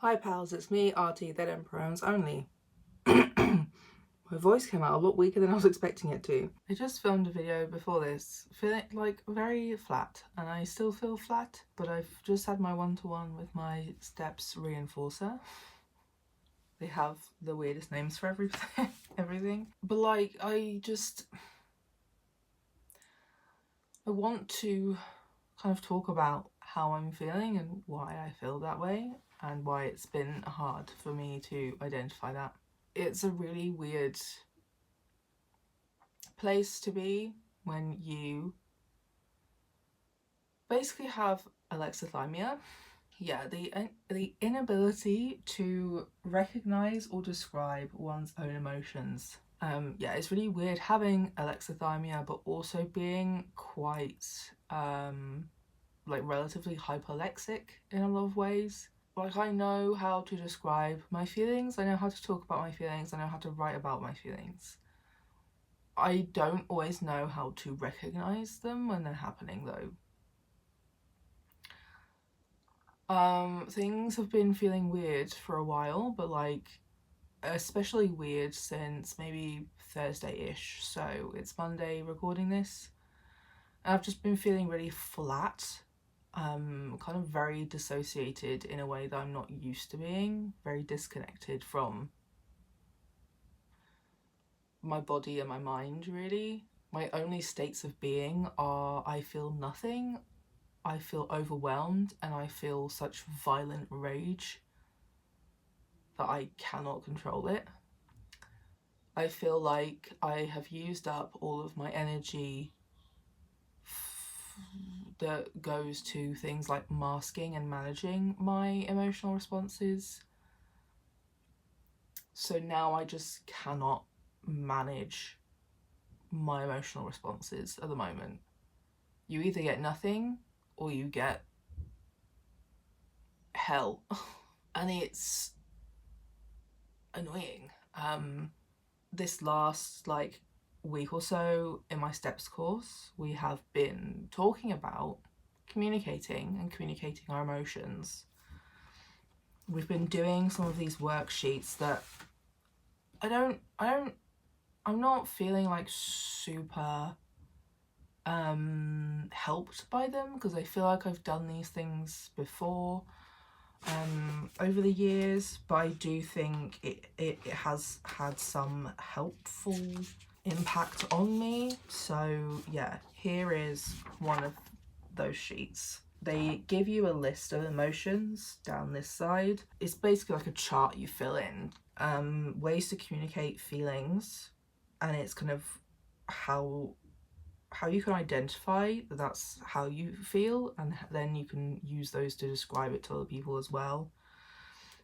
Hi pals, it's me, RT, then in pronouns only. My voice came out a lot weaker than I was expecting it to. I just filmed a video before this, feeling like very flat, and I still feel flat, but I've just had my one-to-one with my steps reinforcer. They have the weirdest names for everything. But like, I want to kind of talk about how I'm feeling and why I feel that way and why it's been hard for me to identify that. It's a really weird place to be when you basically have alexithymia. Yeah, the inability to recognize or describe one's own emotions. Yeah, it's really weird having alexithymia, but also being quite like relatively hyperlexic in a lot of ways. Like, I know how to describe my feelings, I know how to talk about my feelings, I know how to write about my feelings. I don't always know how to recognize them when they're happening though. Things have been feeling weird for a while, but like especially weird since maybe Thursday-ish, so it's Monday recording this. And I've just been feeling really flat, kind of very dissociated in a way that I'm not used to being, very disconnected from my body and my mind really. My only states of being are I feel nothing, I feel overwhelmed, and I feel such violent rage that I cannot control it. I feel like I have used up all of my energy that goes to things like masking and managing my emotional responses. So now I just cannot manage my emotional responses at the moment. You either get nothing or you get hell. And it's annoying. This last like week or so in my steps course, we have been talking about communicating our emotions. We've been doing some of these worksheets that I'm not feeling like super helped by them, because I feel like I've done these things before over the years, but I do think it has had some helpful impact on me. So yeah, here is one of those sheets. They give you a list of emotions down this side. It's basically like a chart you fill in, ways to communicate feelings, and it's kind of how you can identify that that's how you feel, and then you can use those to describe it to other people as well,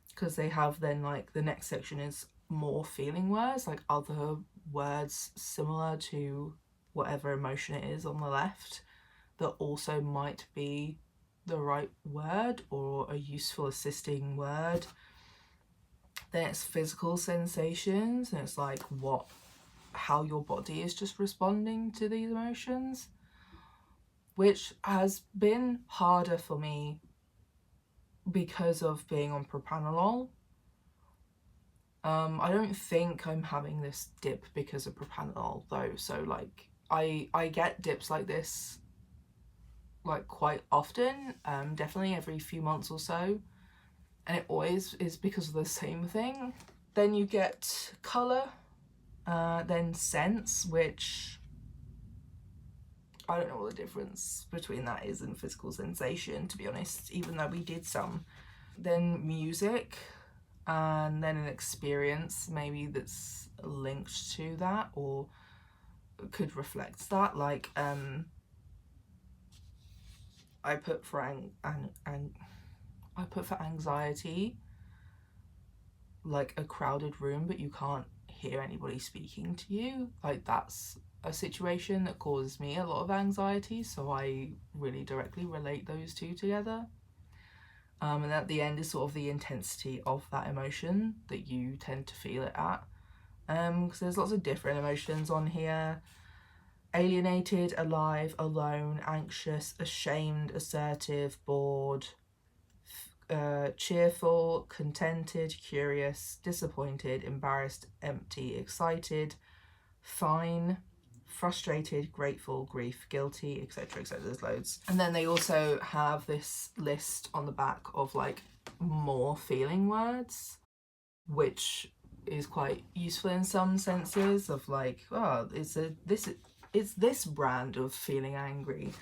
because they have then like the next section is more feeling words, like other words similar to whatever emotion it is on the left that also might be the right word or a useful assisting word. Then it's physical sensations, and it's like how your body is just responding to these emotions, which has been harder for me because of being on propranolol. I don't think I'm having this dip because of propranolol though, so like I get dips like this like quite often, definitely every few months or so, and it always is because of the same thing. Then you get colour, then sense, which I don't know what the difference between that is and physical sensation, to be honest, even though we did some. Then music, and then an experience maybe that's linked to that or could reflect that, like I put for anxiety like a crowded room but you can't hear anybody speaking to you. Like, that's a situation that causes me a lot of anxiety, so I really directly relate those two together. And at the end is sort of the intensity of that emotion that you tend to feel it at, because there's lots of different emotions on here: alienated, alive, alone, anxious, ashamed, assertive, bored, cheerful, contented, curious, disappointed, embarrassed, empty, excited, fine, frustrated, grateful, grief, guilty, etc, etc. There's loads. And then they also have this list on the back of like more feeling words, which is quite useful in some senses of like, oh, it's this brand of feeling angry.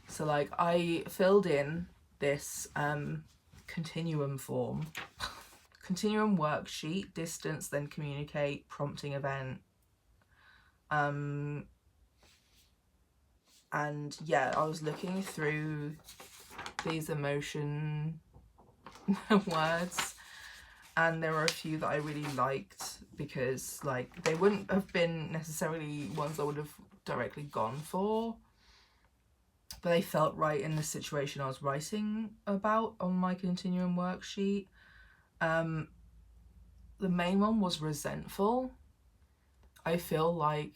So like I filled in this continuum form, continuum worksheet, distance, then communicate, prompting event. And yeah, I was looking through these emotion words, and there were a few that I really liked because like they wouldn't have been necessarily ones I would have directly gone for, but they felt right in the situation I was writing about on my continuum worksheet. The main one was resentful. I feel like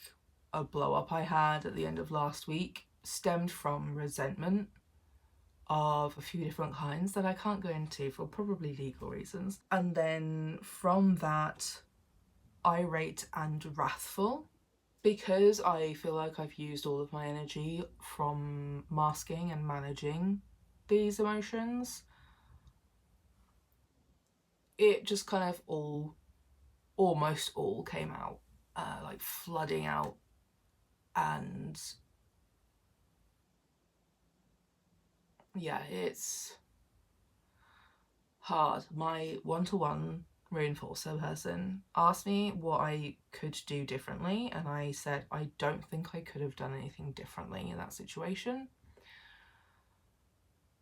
a blow up I had at the end of last week stemmed from resentment of a few different kinds that I can't go into for probably legal reasons. And then from that, irate and wrathful, because I feel like I've used all of my energy from masking and managing these emotions. It just kind of almost all came out, like flooding out. And yeah, it's hard. My one-to-one reinforcer person asked me what I could do differently, and I said I don't think I could have done anything differently in that situation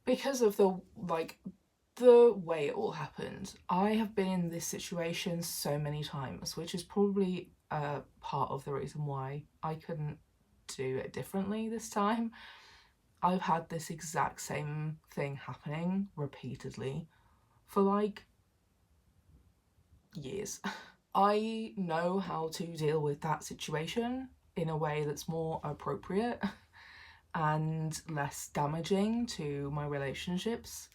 because of the way it all happened. I have been in this situation so many times, which is probably part of the reason why I couldn't do it differently this time. I've had this exact same thing happening repeatedly for like years. I know how to deal with that situation in a way that's more appropriate and less damaging to my relationships,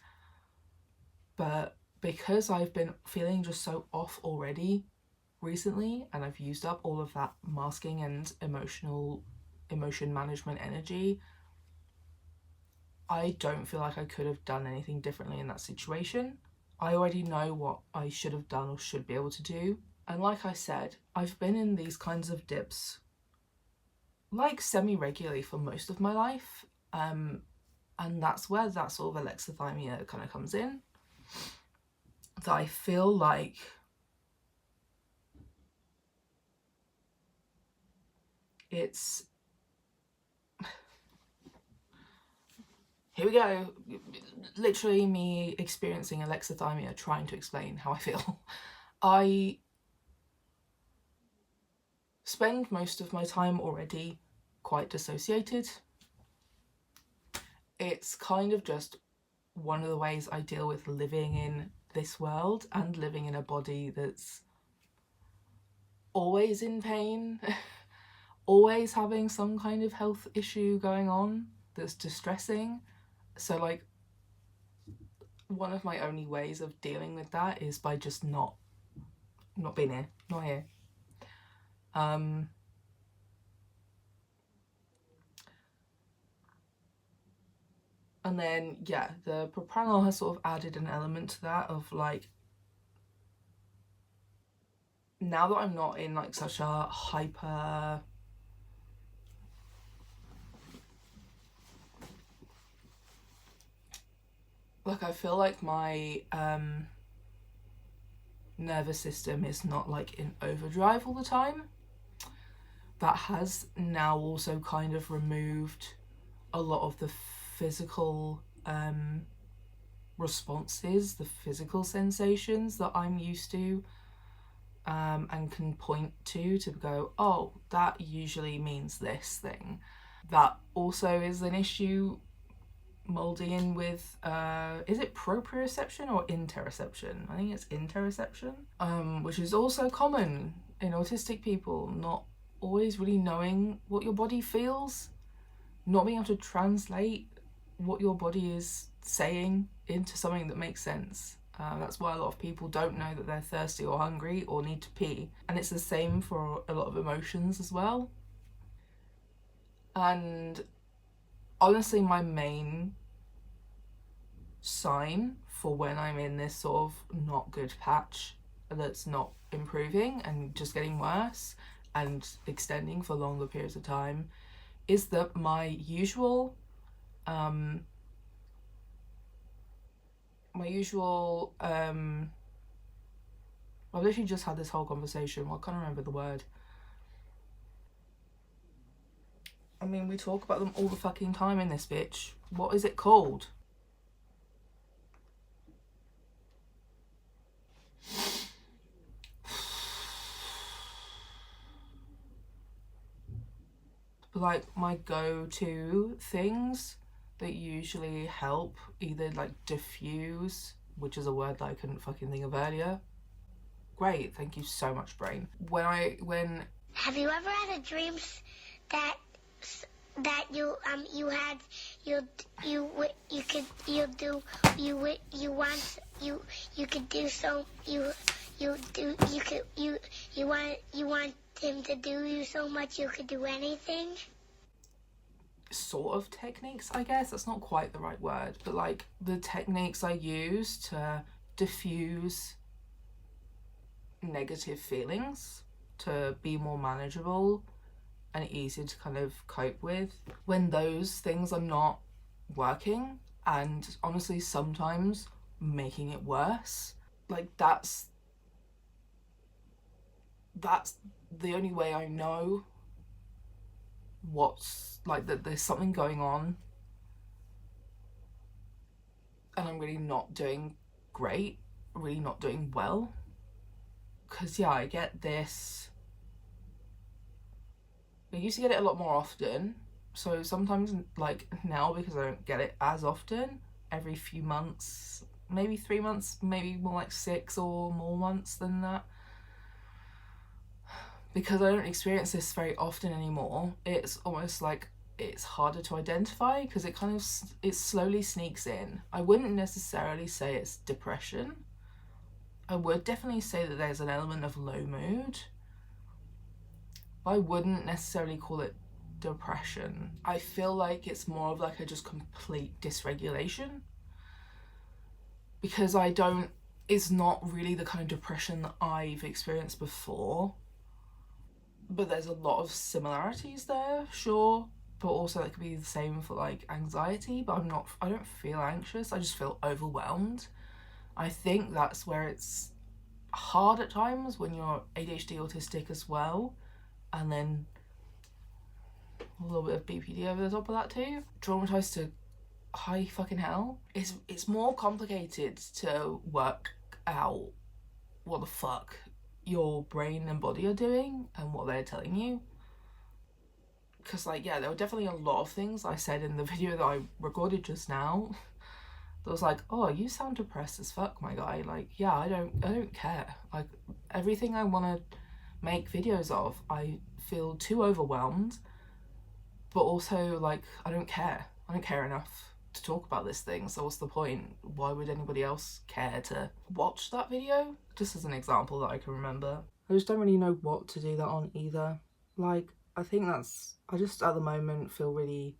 but because I've been feeling just so off already recently, and I've used up all of that masking and emotion management energy, I don't feel like I could have done anything differently in that situation. I already know what I should have done or should be able to do. And like I said, I've been in these kinds of dips like semi-regularly for most of my life. And that's where that sort of alexithymia kind of comes in. That I feel like it's... Here we go. Literally me experiencing alexithymia, trying to explain how I feel. I spend most of my time already quite dissociated. It's kind of just one of the ways I deal with living in this world and living in a body that's always in pain, always having some kind of health issue going on that's distressing. So like one of my only ways of dealing with that is by just not being here, not here. And then yeah, the propranolol has sort of added an element to that of like, now that I'm not in like such a hyper like, I feel like my nervous system is not like in overdrive all the time. That has now also kind of removed a lot of the physical responses, the physical sensations that I'm used to, and can point to go, oh, that usually means this thing. That also is an issue moulding in with, is it proprioception or interoception? I think it's interoception, which is also common in autistic people, not always really knowing what your body feels, not being able to translate what your body is saying into something that makes sense. That's why a lot of people don't know that they're thirsty or hungry or need to pee. And it's the same for a lot of emotions as well. And honestly, my main sign for when I'm in this sort of not good patch that's not improving and just getting worse and extending for longer periods of time is that my usual I've literally just had this whole conversation. Well, I can't remember the word. I mean, we talk about them all the fucking time in this bitch. What is it called? Like, my go-to things that usually help either like diffuse, which is a word that I couldn't fucking think of earlier. Great, thank you so much, brain. When Have you ever had a dream that you want him to do you so much you could do anything? Sort of techniques, I guess. That's not quite the right word, but like the techniques I use to diffuse negative feelings, to be more manageable and easier to kind of cope with when those things are not working, and honestly sometimes making it worse. Like that's the only way I know what's like that there's something going on and I'm really not doing great, really not doing well. Because yeah, I get this, I used to get it a lot more often, so sometimes like now, because I don't get it as often, every few months, maybe 3 months, maybe more like 6 or more months than that, because I don't experience this very often anymore, it's almost like it's harder to identify because it slowly sneaks in. I wouldn't necessarily say it's depression. I would definitely say that there's an element of low mood, but I wouldn't necessarily call it depression. I feel like it's more of like a just complete dysregulation, because it's not really the kind of depression that I've experienced before, but there's a lot of similarities there, sure, but also that could be the same for like anxiety, but I don't feel anxious, I just feel overwhelmed. I think that's where it's hard at times when you're ADHD autistic as well, and then a little bit of BPD over the top of that too. Traumatized to high fucking hell. It's more complicated to work out what the fuck your brain and body are doing and what they're telling you. Because like, yeah, there were definitely a lot of things I said in the video that I recorded just now that was like, oh, you sound depressed as fuck, my guy. Like, yeah, I don't care. Like, everything I want to make videos of, I feel too overwhelmed, but also like I don't care enough to talk about this thing, so what's the point? Why would anybody else care to watch that video? Just as an example that I can remember. I just don't really know what to do that on either. Like, I think I just at the moment feel really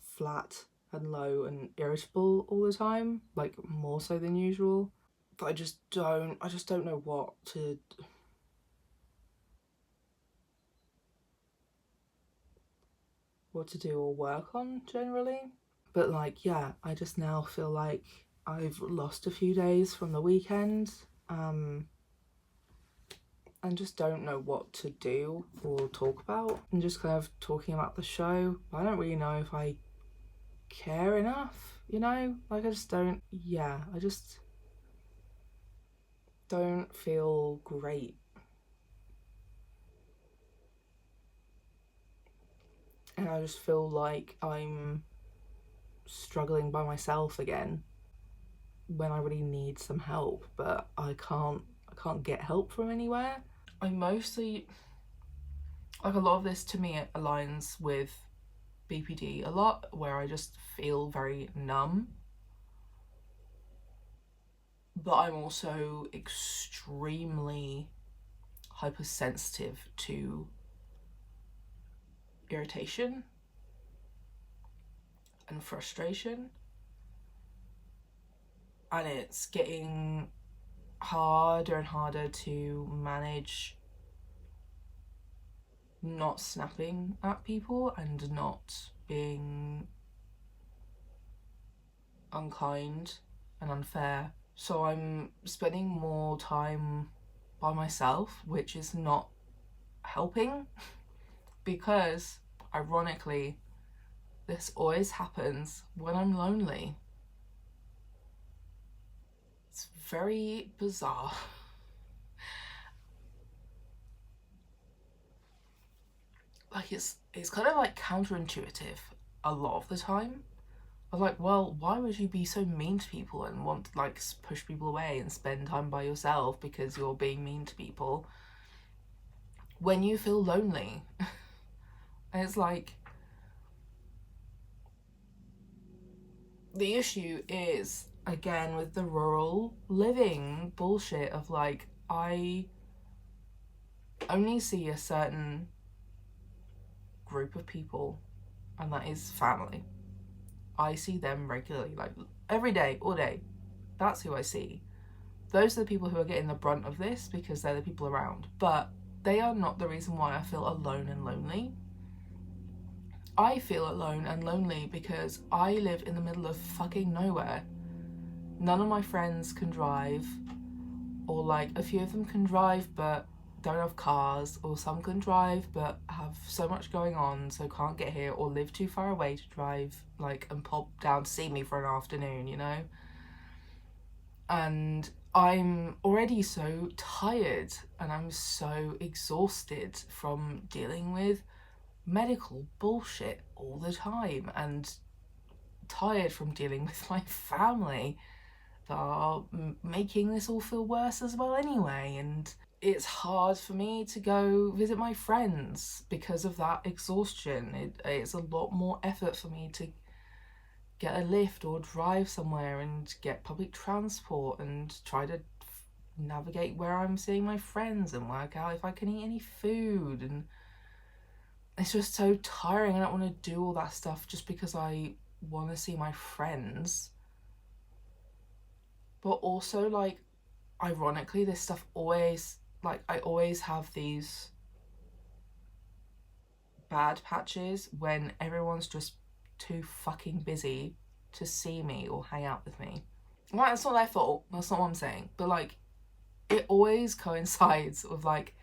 flat and low and irritable all the time, like more so than usual. But I just don't know what to do or work on generally. But like, yeah, I just now feel like I've lost a few days from the weekend, and just don't know what to do or talk about. And just kind of talking about the show, I don't really know if I care enough, you know? Like, I just don't feel great. And I just feel like I'm struggling by myself again when I really need some help, but I can't get help from anywhere. I mostly, like, a lot of this to me aligns with BPD a lot, where I just feel very numb. But I'm also extremely hypersensitive to irritation and frustration. And it's getting harder and harder to manage not snapping at people and not being unkind and unfair. So I'm spending more time by myself, which is not helping, because ironically this always happens when I'm lonely. It's very bizarre. Like it's kind of like counterintuitive a lot of the time. I was like, well, why would you be so mean to people and want to like push people away and spend time by yourself because you're being mean to people when you feel lonely? And it's like, the issue is, again, with the rural living bullshit of like, I only see a certain group of people, and that is family. I see them regularly, like every day, all day. That's who I see. Those are the people who are getting the brunt of this because they're the people around. But they are not the reason why I feel alone and lonely. I feel alone and lonely because I live in the middle of fucking nowhere. None of my friends can drive, or like a few of them can drive but don't have cars, or some can drive but have so much going on so can't get here, or live too far away to drive like and pop down to see me for an afternoon, you know? And I'm already so tired and I'm so exhausted from dealing with medical bullshit all the time, and tired from dealing with my family that are making this all feel worse as well anyway. And it's hard for me to go visit my friends because of that exhaustion. It's a lot more effort for me to get a lift or drive somewhere and get public transport and try to navigate where I'm seeing my friends and work out if I can eat any food. And it's just so tiring. I don't want to do all that stuff just because I want to see my friends. But also, like, ironically, this stuff always, like, I always have these bad patches when everyone's just too fucking busy to see me or hang out with me. Well, that's not their fault, that's not what I'm saying, but like, it always coincides with like,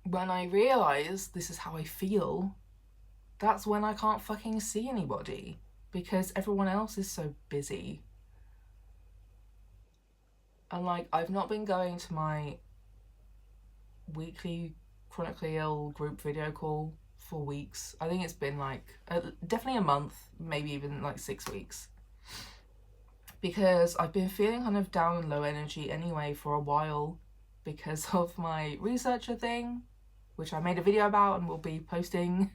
when I realise this is how I feel, that's when I can't fucking see anybody because everyone else is so busy. And like, I've not been going to my weekly chronically ill group video call for weeks. I think it's been like definitely a month, maybe even like 6 weeks, because I've been feeling kind of down and low energy anyway for a while because of my researcher thing, which I made a video about and will be posting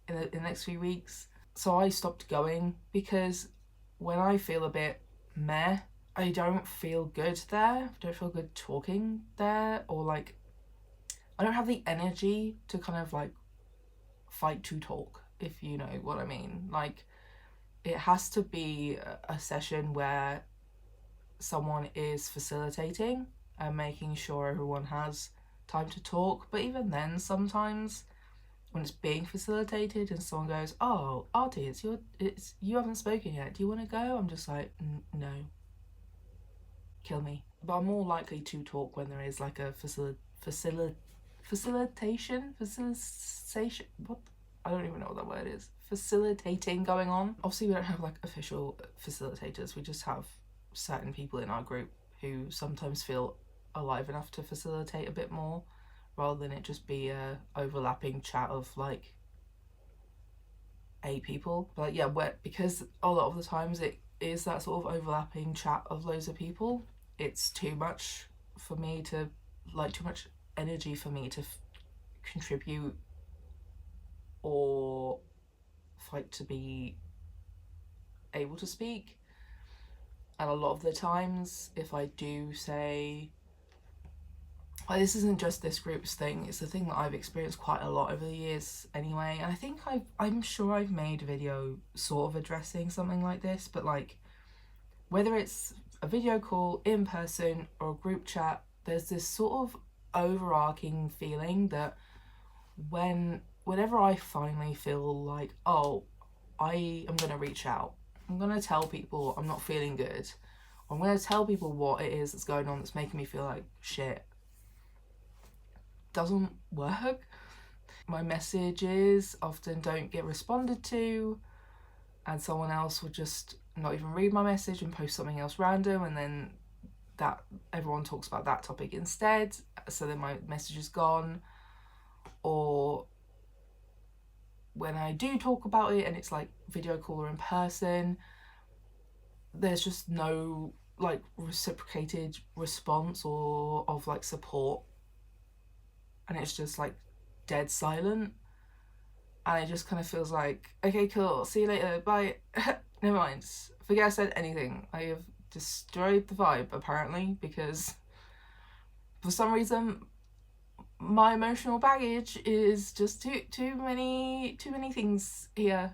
in the next few weeks. So I stopped going because when I feel a bit meh, I don't feel good there. I don't feel good talking there, or like, I don't have the energy to kind of like fight to talk, if you know what I mean. Like, it has to be a session where someone is facilitating and making sure everyone has time to talk. But even then, sometimes when it's being facilitated and someone goes, "Oh, Artie, you haven't spoken yet. Do you want to go?" I'm just like, no, kill me. But I'm more likely to talk when there is like a facilitation. What? I don't even know what that word is. Facilitating going on. Obviously, we don't have like official facilitators. We just have certain people in our group who sometimes feel alive enough to facilitate a bit more, rather than it just be a overlapping chat of like 8 people. But yeah, because a lot of the times it is that sort of overlapping chat of loads of people, it's too much for me to, like, too much energy for me to contribute or fight to be able to speak. And a lot of the times, if I do say, like, this isn't just this group's thing, it's a thing that I've experienced quite a lot over the years anyway, and I think I'm sure I've made a video sort of addressing something like this, but like, whether it's a video call, in person, or a group chat, there's this sort of overarching feeling that whenever I finally feel like, oh, I am going to reach out, I'm going to tell people I'm not feeling good, or I'm going to tell people what it is that's going on that's making me feel like shit, doesn't work. My messages often don't get responded to, and someone else would just not even read my message and post something else random, and then that everyone talks about that topic instead, so then my message is gone. Or when I do talk about it and it's like video call or in person, there's just no like reciprocated response or of like support, and it's just like dead silent, and it just kind of feels like, okay, cool, see you later, bye. Never mind, forget I said anything. I have destroyed the vibe apparently, because for some reason my emotional baggage is just too many things here.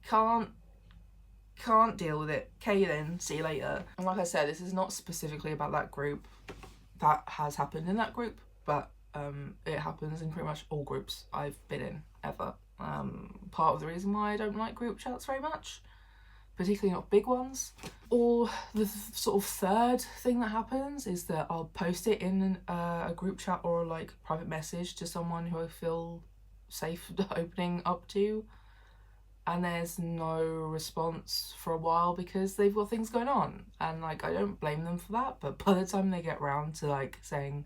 Can't deal with it. Okay then, see you later. And like I said, this is not specifically about that group. That has happened in that group, but it happens in pretty much all groups I've been in ever. Part of the reason why I don't like group chats very much, particularly not big ones. Or the sort of third thing that happens is that I'll post it in a group chat or like private message to someone who I feel safe opening up to, and there's no response for a while because they've got things going on, and like, I don't blame them for that, but by the time they get round to like saying,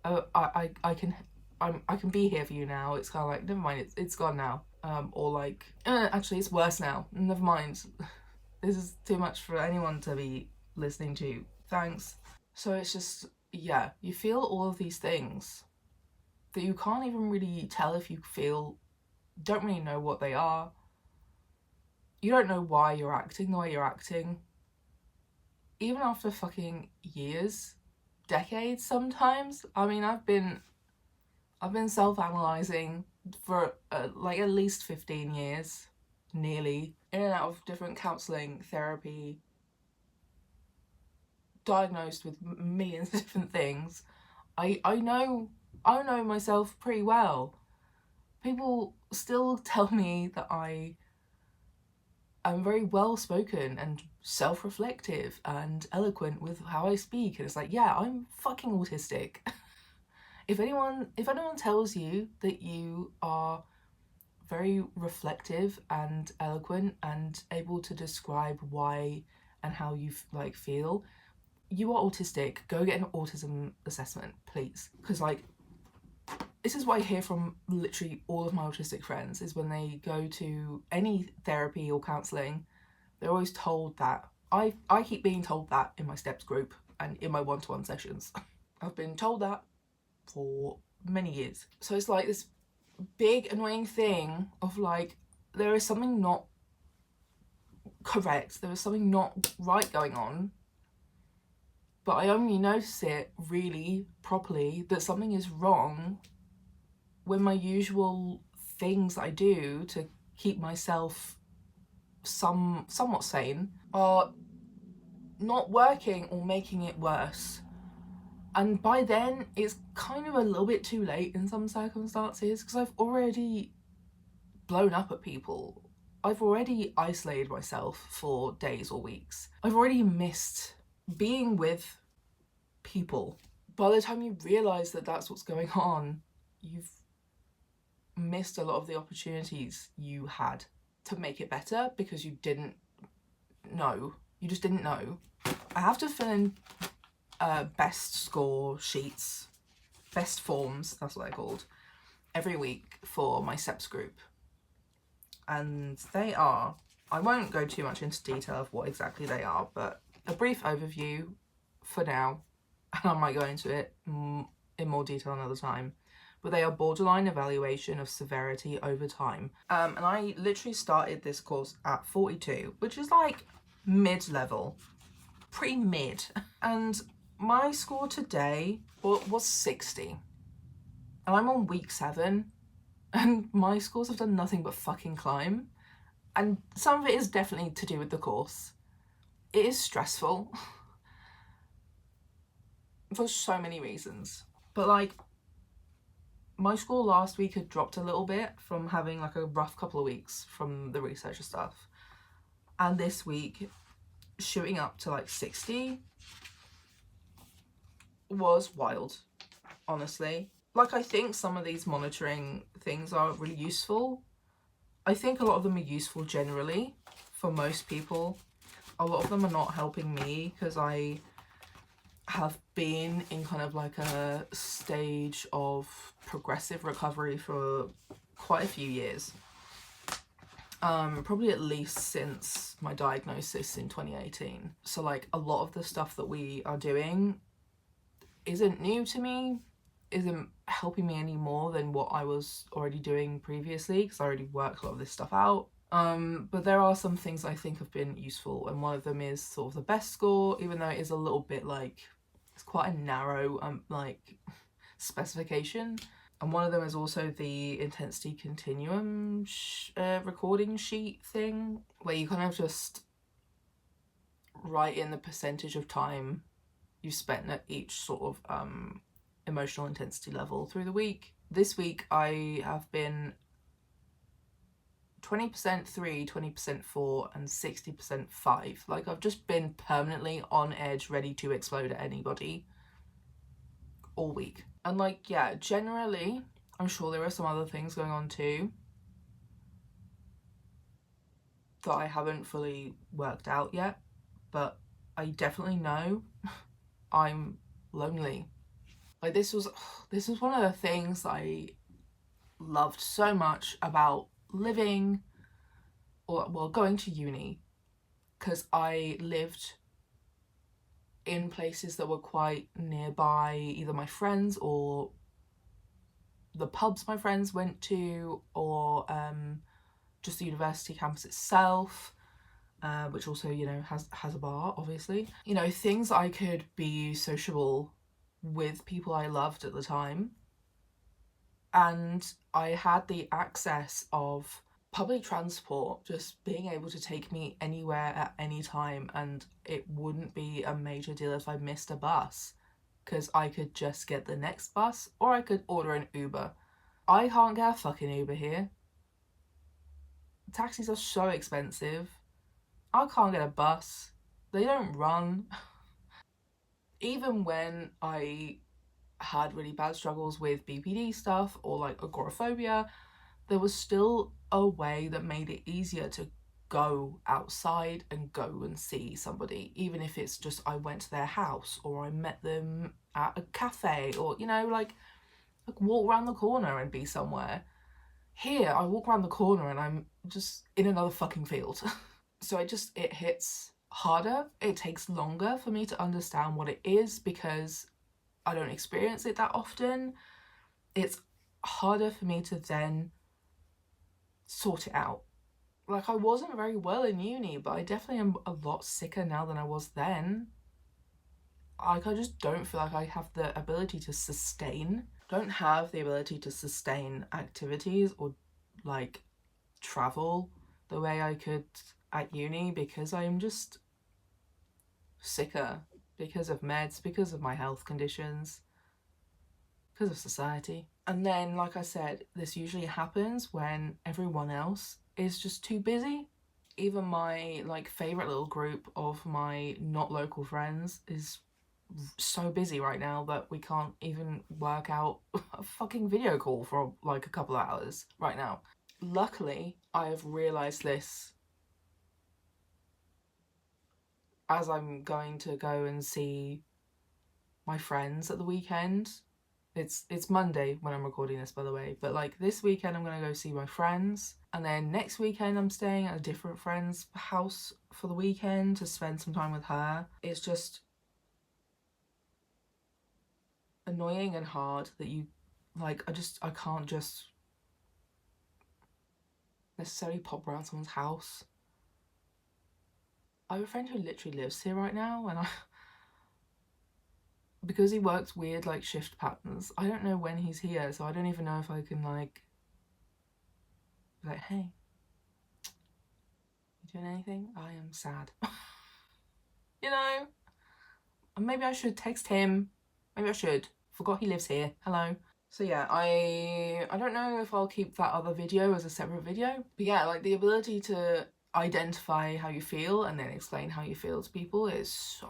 oh, I can be here for you now, it's kind of like, never mind, it's gone now. Or like, actually it's worse now, never mind, this is too much for anyone to be listening to, thanks. So it's just, yeah, you feel all of these things that you can't even really tell if you feel, don't really know what they are. You don't know why you're acting the way you're acting. Even after fucking years, decades sometimes. I mean, I've been self-analysing for like at least 15 years, nearly, in and out of different counselling, therapy, diagnosed with millions of different things. I know myself pretty well. People still tell me that I am very well spoken and self-reflective and eloquent with how I speak, and it's like, yeah, I'm fucking autistic. If anyone tells you that you are very reflective and eloquent and able to describe why and how you like feel, you are autistic. Go get an autism assessment, please. Because like, this is what I hear from literally all of my autistic friends, is when they go to any therapy or counselling, they're always told that. I keep being told that in my steps group and in my one-to-one sessions. I've been told that for many years. So it's like this big annoying thing of like, there is something not correct, there is something not right going on, but I only notice it really properly that something is wrong when my usual things that I do to keep myself somewhat sane are not working or making it worse. And by then, it's kind of a little bit too late in some circumstances, because I've already blown up at people. I've already isolated myself for days or weeks. I've already missed being with people. By the time you realise that that's what's going on, you've missed a lot of the opportunities you had to make it better because you didn't know. You just didn't know. I have to fill in best score sheets, best forms, that's what they're called, every week for my SEPS group. And they are, I won't go too much into detail of what exactly they are, but a brief overview for now, and I might go into it in more detail another time. but they are borderline evaluation of severity over time. And I literally started this course at 42, which is like mid-level, pretty mid. And my score today was 60. And I'm on week 7, and my scores have done nothing but fucking climb. And some of it is definitely to do with the course. It is stressful for so many reasons. But like, my score last week had dropped a little bit from having like a rough couple of weeks from the researcher stuff. And this week, shooting up to like 60 was wild, honestly. Like, I think some of these monitoring things are really useful. I think a lot of them are useful generally for most people. A lot of them are not helping me because I have been in kind of like a stage of progressive recovery for quite a few years. Probably at least since my diagnosis in 2018. So like, a lot of the stuff that we are doing isn't new to me, isn't helping me any more than what I was already doing previously, because I already worked a lot of this stuff out. But there are some things I think have been useful, and one of them is sort of the best score, even though it is a little bit like, it's quite a narrow like specification. And one of them is also the intensity continuum recording sheet thing, where you kind of just write in the percentage of time you spent at each sort of emotional intensity level through the week. This week I have been 20% 3, 20% 4, and 60% 5. Like, I've just been permanently on edge, ready to explode at anybody all week. And like, yeah, generally, I'm sure there are some other things going on too that I haven't fully worked out yet, but I definitely know I'm lonely. Like, this was one of the things I loved so much about living, or well, going to uni, because I lived in places that were quite nearby either my friends or the pubs my friends went to, or just the university campus itself, which also, you know, has a bar, obviously. You know, things I could be sociable with people I loved at the time. And I had the access of public transport just being able to take me anywhere at any time, and it wouldn't be a major deal if I missed a bus, because I could just get the next bus, or I could order an Uber. I can't get a fucking Uber here. Taxis are so expensive. I can't get a bus. They don't run. Even when I had really bad struggles with BPD stuff or like agoraphobia, there was still a way that made it easier to go outside and go and see somebody, even if it's just I went to their house or I met them at a cafe, or, you know, like walk around the corner and be somewhere. Here, I walk around the corner and I'm just in another fucking field. So it hits harder. It takes longer for me to understand what it is because I don't experience it that often. It's harder for me to then sort it out. Like, I wasn't very well in uni, but I definitely am a lot sicker now than I was then. Like, I just don't feel like I have the ability to sustain, activities or like travel the way I could at uni, because I'm just sicker because of meds, because of my health conditions, because of society. And then, like I said, this usually happens when everyone else is just too busy. Even my like favorite little group of my not local friends is so busy right now that we can't even work out a fucking video call for like a couple of hours right now. Luckily, I have realised this as I'm going to go and see my friends at the weekend. It's Monday when I'm recording this, by the way, but like this weekend I'm gonna go see my friends, and then next weekend I'm staying at a different friend's house for the weekend to spend some time with her. It's just annoying and hard that you like, I can't just necessarily pop around someone's house. I have a friend who literally lives here right now, and because he works weird, like, shift patterns, I don't know when he's here, so I don't even know if I can, like, be like, hey, you doing anything? I am sad. You know? And maybe I should text him. Maybe I should. Forgot he lives here. Hello. So yeah, I don't know if I'll keep that other video as a separate video. But yeah, like, the ability to identify how you feel and then explain how you feel to people is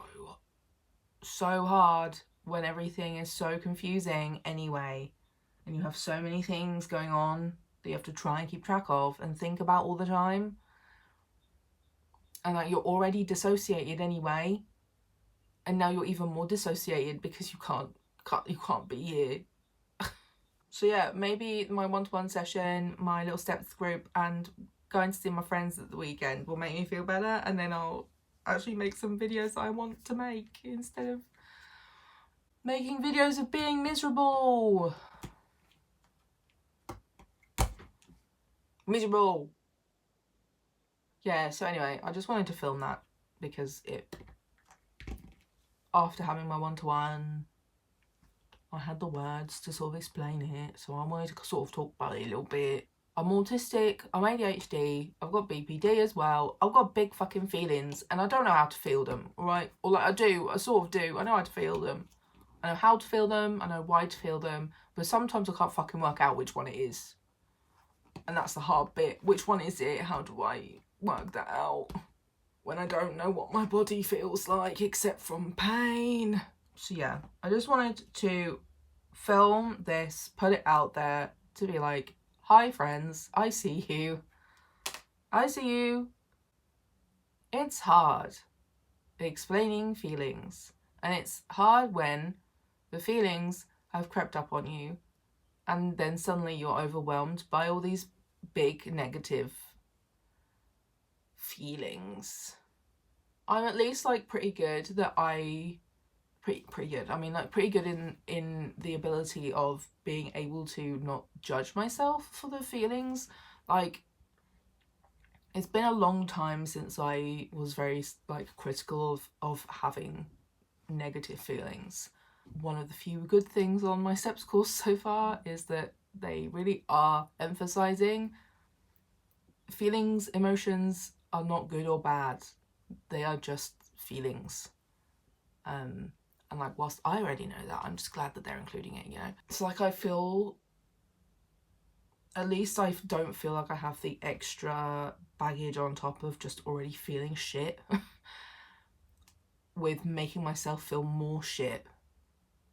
so hard when everything is so confusing anyway. And you have so many things going on that you have to try and keep track of and think about all the time. And like, you're already dissociated anyway. And now you're even more dissociated because you can't be here. So yeah, maybe my one-to-one session, my little steps group, and going to see my friends at the weekend will make me feel better, and then I'll actually make some videos that I want to make instead of making videos of being miserable. Miserable. Yeah, so anyway, I just wanted to film that because after having my one-to-one, I had the words to sort of explain it, so I wanted to sort of talk about it a little bit. I'm autistic, I'm ADHD, I've got BPD as well, I've got big fucking feelings, and I don't know how to feel them, right? Or like, I sort of do, I know how to feel them. I know how to feel them, I know why to feel them, but sometimes I can't fucking work out which one it is. And that's the hard bit. Which one is it? How do I work that out when I don't know what my body feels like except from pain? So yeah, I just wanted to film this, put it out there to be like, hi friends, I see you. I see you. It's hard explaining feelings, and it's hard when the feelings have crept up on you and then suddenly you're overwhelmed by all these big negative feelings. I'm at least like pretty good that pretty good. I mean, like, pretty good in the ability of being able to not judge myself for the feelings. Like, it's been a long time since I was very like critical of having negative feelings. One of the few good things on my steps course so far is that they really are emphasizing feelings, emotions are not good or bad. They are just feelings. And like, whilst I already know that, I'm just glad that they're including it, you know? It's like, I feel, at least I don't feel like I have the extra baggage on top of just already feeling shit with making myself feel more shit.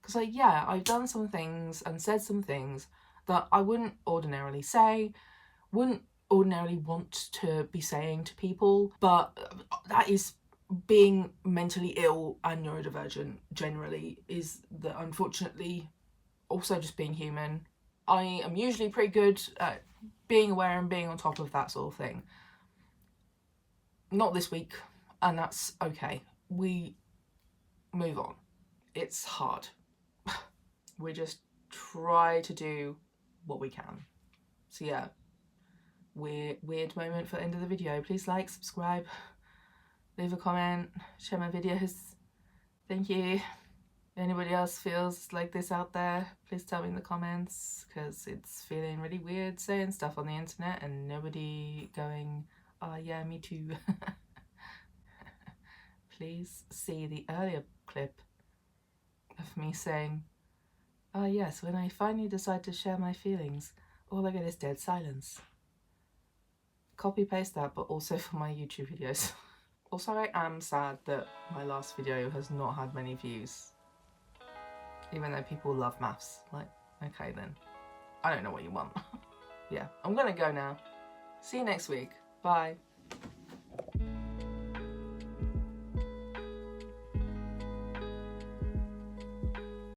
Because, like, yeah, I've done some things and said some things that I wouldn't ordinarily say, wouldn't ordinarily want to be saying to people, but that is being mentally ill and neurodivergent generally, is that, unfortunately, also just being human. I am usually pretty good at being aware and being on top of that sort of thing. Not this week, and that's okay. We move on. It's hard. We just try to do what we can. So yeah, weird moment for the end of the video. Please like, subscribe, leave a comment, share my videos. Thank you. If anybody else feels like this out there, please tell me in the comments, because it's feeling really weird saying stuff on the internet and nobody going, oh yeah, me too. Please see the earlier clip of me saying, oh yes, when I finally decide to share my feelings, all I get is dead silence. Copy paste that, but also for my YouTube videos. Also, I am sad that my last video has not had many views, even though people love maths. Like, okay then, I don't know what you want. Yeah, I'm gonna go now. See you next week. Bye.